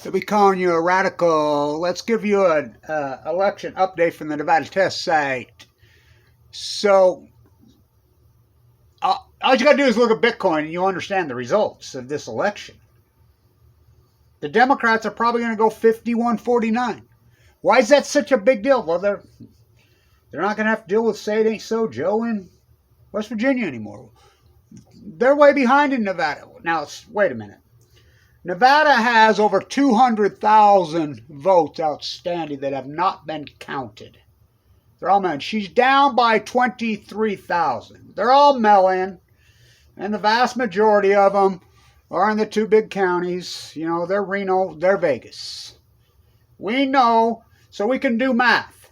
To be calling you a radical, let's give you an election update from the Nevada test site. So, all you got to do is look at Bitcoin and you'll understand the results of this election. The Democrats are probably going to go 51-49. Why is that such a big deal? Well, they're not going to have to deal with Say It Ain't So Joe in West Virginia anymore. They're way behind in Nevada. Now, wait a minute. Nevada has over 200,000 votes outstanding that have not been counted. They're all mail-in. She's down by 23,000. They're all mail-in, and the vast majority of them are in the two big counties. You know, they're Reno, they're Vegas. We know, so we can do math.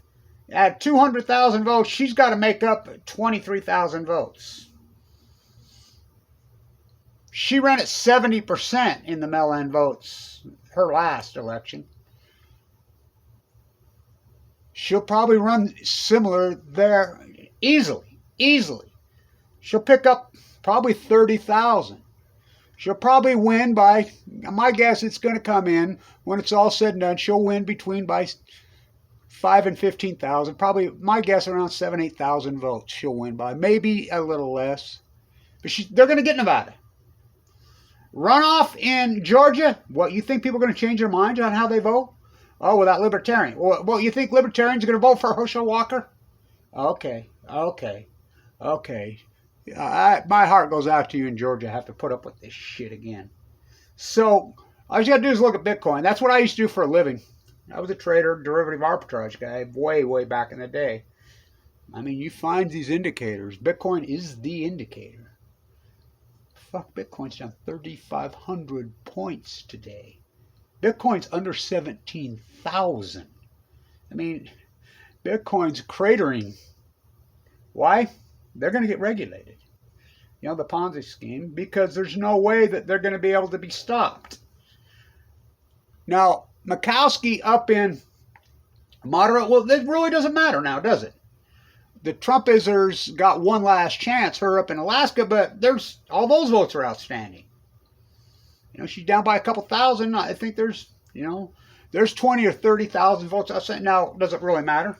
At 200,000 votes, she's got to make up 23,000 votes. She ran at 70% in the mail-in votes her last election. She'll probably run similar there easily. She'll pick up probably 30,000. She'll probably win by, my guess it's going to come in, when it's all said and done, she'll win between by 5 and 15,000. Probably, my guess, around 7,000, 8,000 votes she'll win by. Maybe a little less. But they're going to get Nevada. Runoff in Georgia. What, you think people are going to change their minds on how they vote? Oh, well, that libertarian. Well, you think libertarians are going to vote for Herschel Walker? Okay. My heart goes out to you in Georgia. I have to put up with this shit again. So, all you got to do is look at Bitcoin. That's what I used to do for a living. I was a trader, derivative arbitrage guy, way back in the day. I mean, you find these indicators. Bitcoin is the indicator. Fuck, Bitcoin's down 3,500 points today. Bitcoin's under 17,000. I mean, Bitcoin's cratering. Why? They're going to get regulated. You know, the Ponzi scheme, because there's no way that they're going to be able to be stopped. Now, Murkowski up in moderate, well, it really doesn't matter now, does it? The Trumpisers got one last chance, her up in Alaska, but there's all those votes are outstanding. You know, she's down by a couple thousand. I think there's 20 or 30,000 votes outstanding. Now, does it really matter?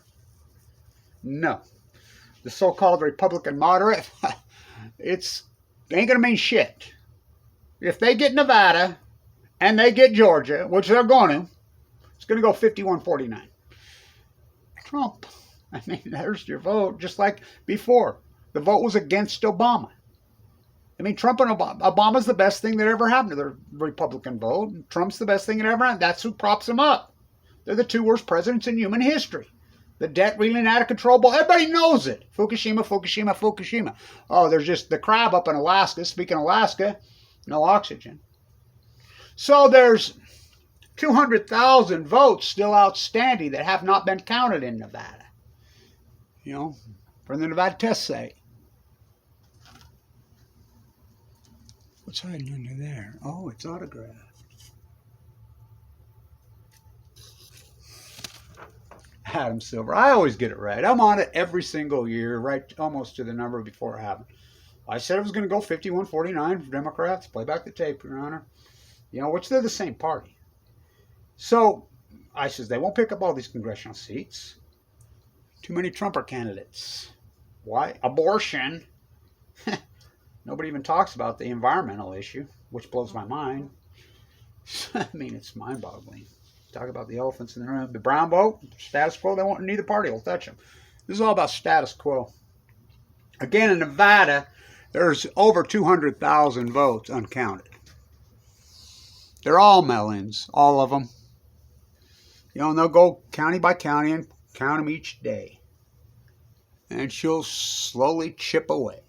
No. The so-called Republican moderate, it ain't going to mean shit. If they get Nevada and they get Georgia, which they're going to, it's going to go 51-49. Trump. I mean, there's your vote, just like before. The vote was against Obama. I mean, Trump and Obama's the best thing that ever happened to the Republican vote. Trump's the best thing that ever happened. That's who props them up. They're the two worst presidents in human history. The debt reeling out of control. Everybody knows it. Fukushima. Oh, there's just the crab up in Alaska. Speaking of Alaska, no oxygen. So there's 200,000 votes still outstanding that have not been counted in Nevada. You know, from the Nevada test site. What's hiding under there? Oh, it's autographed. Adam Silver. I always get it right. I'm on it every single year, right almost to the number before it happened. I said it was going to go 51-49 for Democrats. Play back the tape, Your Honor. You know, which they're the same party. So I says they won't pick up all these congressional seats. Too many Trumper candidates. Why? Abortion. Nobody even talks about the environmental issue, which blows my mind. I mean, it's mind-boggling. Talk about the elephants in the room. The brown vote, status quo, they won't, neither party will touch them. This is all about status quo. Again, in Nevada, there's over 200,000 votes uncounted. They're all mail-ins, all of them. You know, and they'll go county by county and count them each day. And she'll slowly chip away.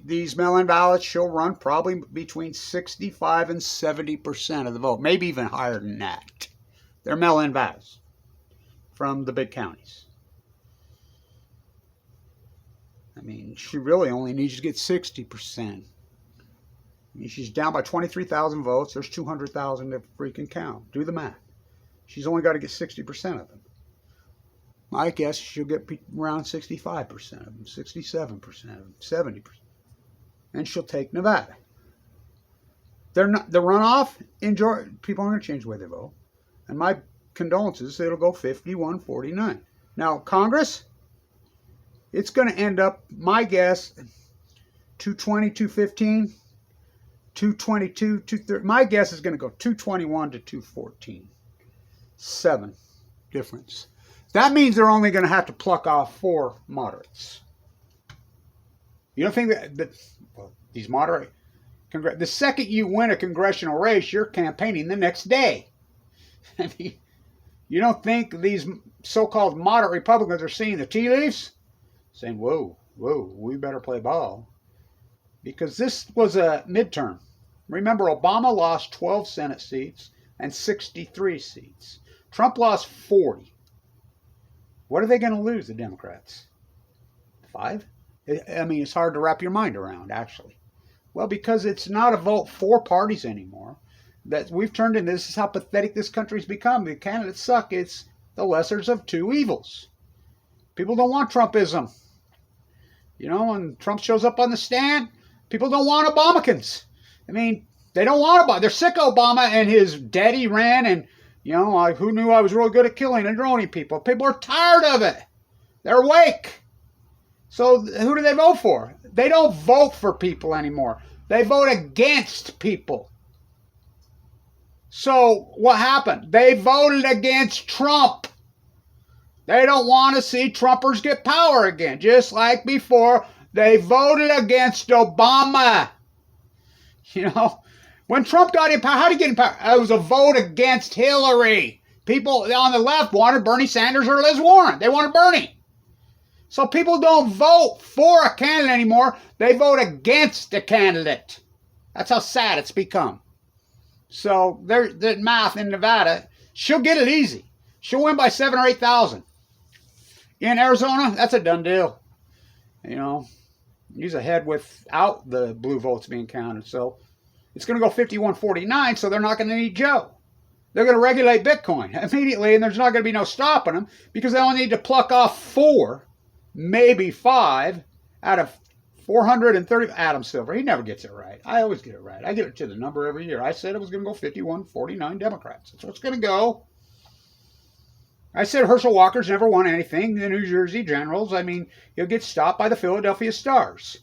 These mail-in ballots, she'll run probably between 65 and 70% of the vote, maybe even higher than that. They're mail-in ballots from the big counties. I mean, she really only needs to get 60%. I mean, she's down by 23,000 votes. There's 200,000 to freaking count. Do the math. She's only got to get 60% of them. I guess she'll get around 65% of them, 67% of them, 70%. And she'll take Nevada. They're not the runoff in Georgia. People aren't going to change the way they vote. And my condolences, it'll go 51-49. Now, Congress, it's going to end up, my guess, 220, 215, 222, 230. My guess is going to go 221 to 214. 7 difference. That means they're only going to have to pluck off 4 moderates. You don't think that well, these moderate, the second you win a congressional race, you're campaigning the next day. I mean, you don't think these so-called moderate Republicans are seeing the tea leaves? Saying, whoa, we better play ball. Because this was a midterm. Remember, Obama lost 12 Senate seats and 63 seats. Trump lost 40. What are they going to lose, the Democrats? 5? I mean, it's hard to wrap your mind around, actually. Well, because it's not a vote for parties anymore. That we've turned into, this is how pathetic this country's become. The candidates suck. It's the lessers of 2 evils. People don't want Trumpism. You know, when Trump shows up on the stand, people don't want Obamacans. I mean, they don't want Obama. They're sick of Obama and his daddy ran and, you know, who knew I was really good at killing and droning people. People are tired of it. They're awake. So who do they vote for? They don't vote for people anymore. They vote against people. So what happened? They voted against Trump. They don't want to see Trumpers get power again. Just like before, they voted against Obama. You know, when Trump got in power, how did he get in power? It was a vote against Hillary. People on the left wanted Bernie Sanders or Liz Warren. They wanted Bernie. So people don't vote for a candidate anymore. They vote against a candidate. That's how sad it's become. So the math in Nevada, she'll get it easy. She'll win by 7,000 or 8,000. In Arizona, that's a done deal. You know, he's ahead without the blue votes being counted. So it's going to go 51-49, so they're not going to need Joe. They're going to regulate Bitcoin immediately, and there's not going to be no stopping them because they only need to pluck off 4, maybe 5 out of 430. Adam Silver, he never gets it right. I always get it right. I get it to the number every year. I said it was going to go 51-49 Democrats. That's what's going to go. I said Herschel Walker's never won anything. The New Jersey Generals, I mean, he'll get stopped by the Philadelphia Stars,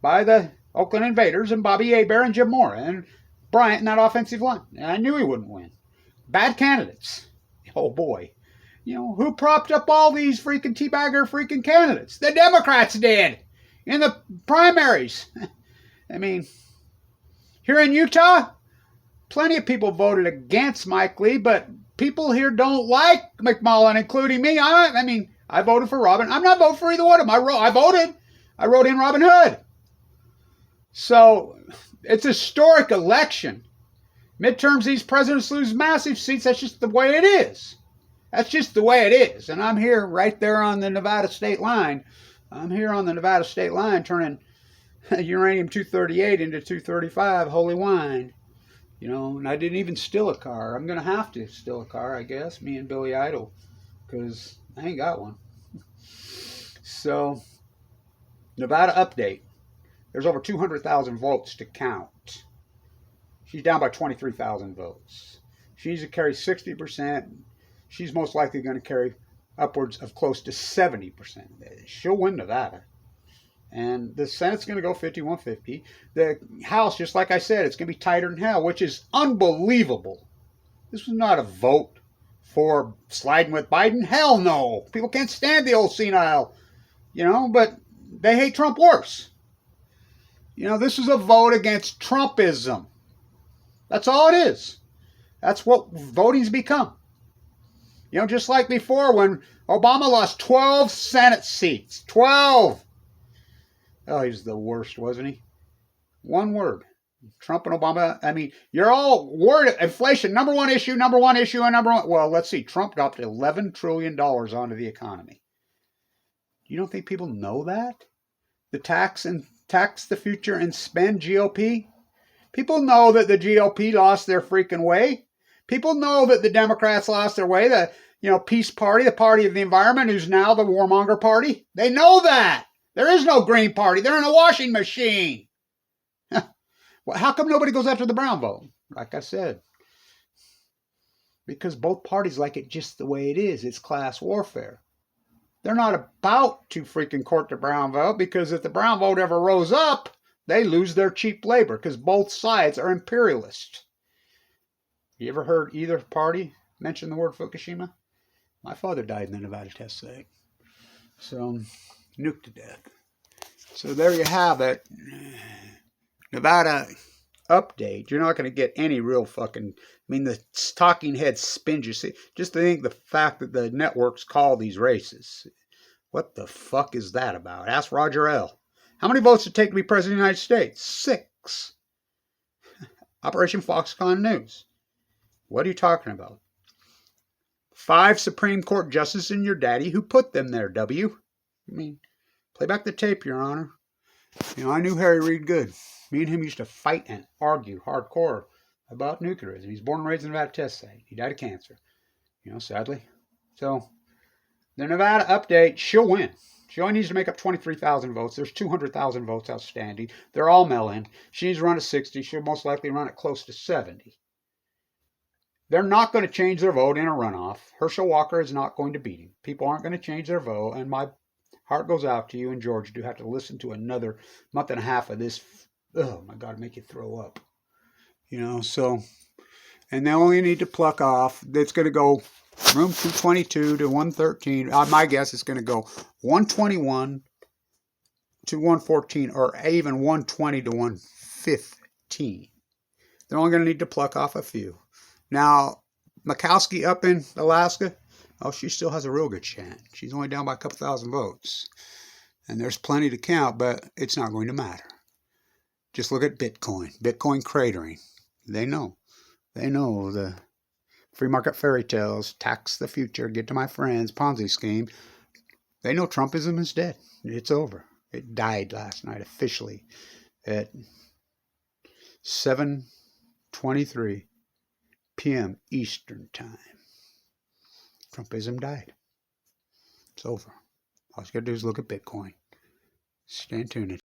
by the Oakland Invaders, and Bobby Hebert and Jim Mora and Bryant in that offensive line. And I knew he wouldn't win. Bad candidates. Oh, boy. You know, who propped up all these freaking teabagger freaking candidates? The Democrats did in the primaries. I mean, here in Utah, plenty of people voted against Mike Lee, but people here don't like McMullen, including me. I mean, I voted for Robin. I'm not voting for either one of them. I voted. I wrote in Robin Hood. So it's a historic election. Midterms, these presidents lose massive seats. That's just the way it is. That's just the way it is. And I'm here right there on the Nevada state line. I'm here on the Nevada state line turning uranium-238 into 235 holy wine. You know, and I didn't even steal a car. I'm going to have to steal a car, I guess, me and Billy Idol, because I ain't got one. So, Nevada update. There's over 200,000 votes to count. She's down by 23,000 votes. She needs to carry 60%. She's most likely going to carry upwards of close to 70%. She'll win Nevada. And the Senate's going to go 51-50. The House, just like I said, it's going to be tighter than hell, which is unbelievable. This was not a vote for sliding with Biden. Hell no. People can't stand the old senile, you know, but they hate Trump worse. You know, this is a vote against Trumpism. That's all it is. That's what voting's become. You know, just like before when Obama lost 12 Senate seats. 12! Oh, he's the worst, wasn't he? One word. Trump and Obama. I mean, you're all worried. Inflation, number one issue, and number one. Well, let's see. Trump dropped $11 trillion onto the economy. You don't think people know that? The tax the future and spend GOP? People know that the GOP lost their freaking way. People know that the Democrats lost their way. The, Peace Party, the party of the environment, who's now the warmonger party. They know that. There is no Green Party. They're in a washing machine. Well, how come nobody goes after the brown vote? Like I said, because both parties like it just the way it is. It's class warfare. They're not about to freaking court the brown vote, because if the brown vote ever rose up, they lose their cheap labor, because both sides are imperialist. You ever heard either party mention the word Fukushima? My father died in the Nevada test site. So, nuked to death. So there you have it. Nevada update. You're not going to get any real fucking... I mean, the talking head spins you. See, just think the fact that the networks call these races. What the fuck is that about? Ask Roger L. How many votes did it take to be president of the United States? 6. Operation Foxconn News. What are you talking about? 5 Supreme Court justices and your daddy who put them there, W. I mean, play back the tape, Your Honor. You know, I knew Harry Reid good. Me and him used to fight and argue hardcore about nuclearism. He's born and raised in Nevada test site. He died of cancer. You know, sadly. So, the Nevada update, she'll win. She only needs to make up 23,000 votes. There's 200,000 votes outstanding. They're all mail-in. She needs to run at 60. She'll most likely run at close to 70. They're not going to change their vote in a runoff. Herschel Walker is not going to beat him. People aren't going to change their vote, and my heart goes out to you in Georgia to have to listen to another month and a half of this. Oh, my God, make you throw up. You know, so, and they only need to pluck off. It's going to go room 222 to 113. My guess is going to go 121 to 114, or even 120 to 115. They're only going to need to pluck off a few. Now, Murkowski up in Alaska, oh, she still has a real good chance. She's only down by a couple thousand votes. And there's plenty to count, but it's not going to matter. Just look at Bitcoin. Bitcoin cratering. They know. They know the free market fairy tales, tax the future, get to my friends, Ponzi scheme. They know Trumpism is dead. It's over. It died last night officially at 7:23 p.m. Eastern Time. Trumpism died. It's over. All you got to do is look at Bitcoin. Stay tuned.